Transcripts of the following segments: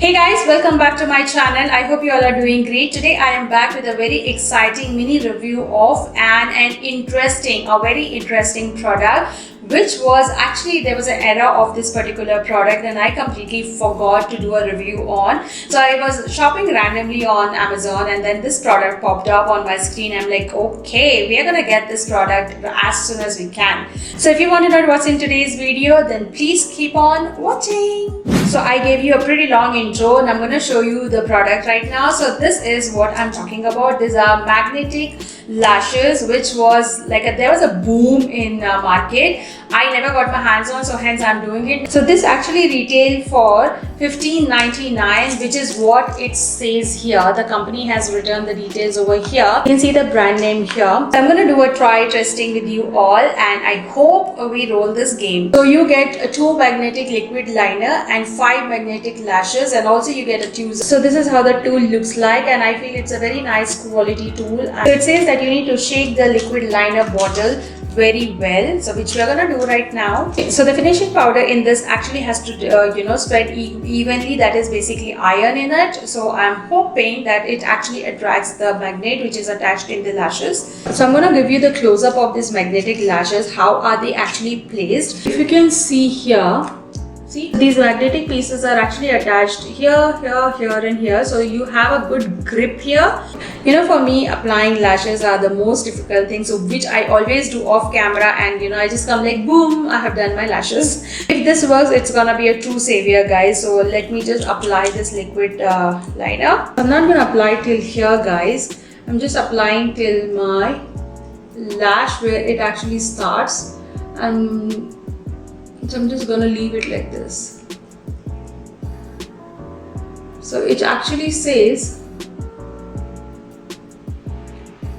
Hey guys, welcome back to my channel. I hope you all are doing great. Today I am back with a very exciting mini review of a very interesting product, which was actually, there was an error of this particular product and I completely forgot to do a review on. So I was shopping randomly on Amazon and then this product popped up on my screen. I'm like, okay, we are gonna get this product as soon as we can. So if you want to know what's in today's video, then please keep on watching. So I gave you a pretty long intro and I'm going to show you the product right now. So this is what I'm talking about. These are magnetic lashes, which was like there was a boom in market. I never got my hands on, so hence I'm doing it. So this actually retailed for $15.99, which is what it says here. The company has written the details over here. You can see the brand name here. So I'm going to do a try testing with you all and I hope we roll this game. So you get 2 magnetic liquid liner and 5 magnetic lashes, and also you get a tweezer. So this is how the tool looks like, and I feel it's a very nice quality tool. So it says that you need to shake the liquid liner bottle very well, so which we are going to do right now. So the finishing powder in this actually has to spread evenly. That is basically iron in it. So I'm hoping that it actually attracts the magnet which is attached in the lashes. So I'm going to give you the close-up of these magnetic lashes. How are they actually placed? If you can see here, see, these magnetic pieces are actually attached here, here, here and here. So you have a good grip here. You know, for me, applying lashes are the most difficult thing. So which I always do off camera, and I just come like boom, I have done my lashes. If this works, it's gonna be a true savior, guys. So let me just apply this liquid liner. I'm not gonna apply till here, guys. I'm just applying till my lash where it actually starts. And so I'm just gonna leave it like this. So it actually says,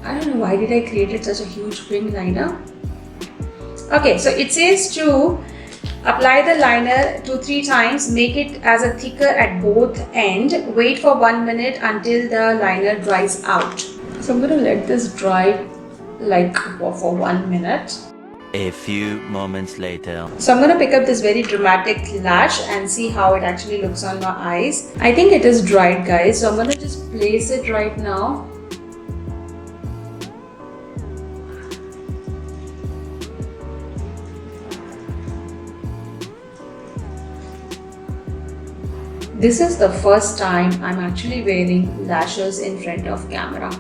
I don't know why did I create such a huge wing liner. Okay, so it says to apply the liner 2-3 times, make it as a thicker at both ends, wait for 1 minute until the liner dries out. So I'm gonna let this dry like for 1 minute. A few moments later. So I'm going to pick up this very dramatic lash and see how it actually looks on my eyes. I think it is dried, guys. So I'm going to just place it right now. This is the first time I'm actually wearing lashes in front of camera.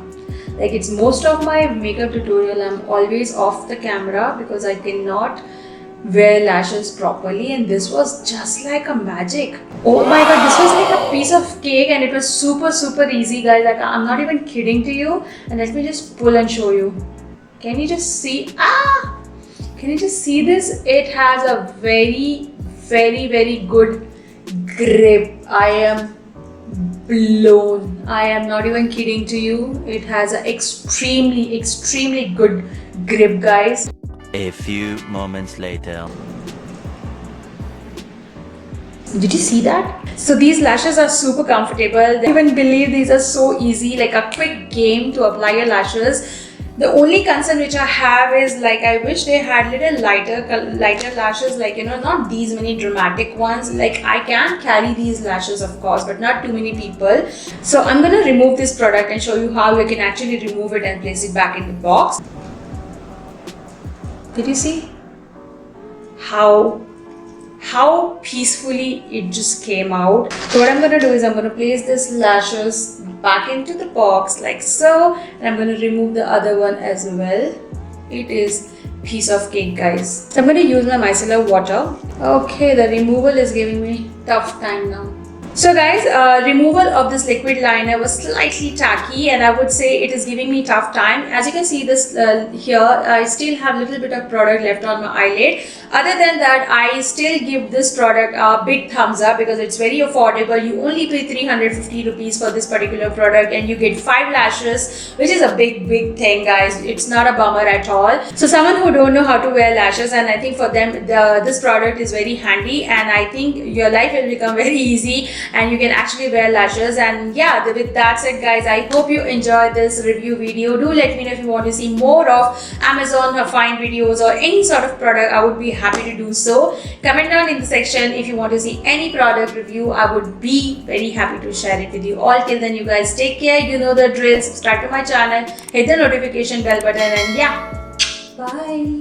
Like, it's most of my makeup tutorial, I'm always off the camera because I cannot wear lashes properly, and this was just like a magic. Oh my god, this was like a piece of cake and it was super easy, guys. Like, I'm not even kidding to you. And let me just pull and show you. Can you just see? Can you just see this? It has a very good grip. I am blown. I am not even kidding to you. It has an extremely good grip, guys. A few moments later. Did you see that? So these lashes are super comfortable. I even believe these are so easy, like a quick game to apply your lashes. The only concern which I have is, like, I wish they had little lighter lashes, like, not these many dramatic ones. Like, I can carry these lashes, of course, but not too many people. So I'm going to remove this product and show you how you can actually remove it and place it back in the box. Did you see how peacefully it just came out? So what I'm going to do is I'm going to place this lashes back into the box like so, and I'm going to remove the other one as well. It is piece of cake, guys. So I'm going to use my micellar water. Okay, the removal is giving me tough time now. So guys, removal of this liquid liner was slightly tacky and I would say it is giving me tough time. As you can see this here, I still have a little bit of product left on my eyelid. Other than that, I still give this product a big thumbs up because it's very affordable. You only pay 350 rupees for this particular product and you get 5 lashes, which is a big thing, guys. It's not a bummer at all. So someone who don't know how to wear lashes, and I think for them this product is very handy, and I think your life will become very easy. and you can actually wear lashes. And yeah, with that said guys, I hope you enjoyed this review video. Do let me know if you want to see more of Amazon find videos or any sort of product. I would be happy to do so. Comment down in the section if you want to see any product review. I would be very happy to share it with you all. Till then, you guys take care. You know the drill. Subscribe to my channel, hit the notification bell button, and yeah, bye.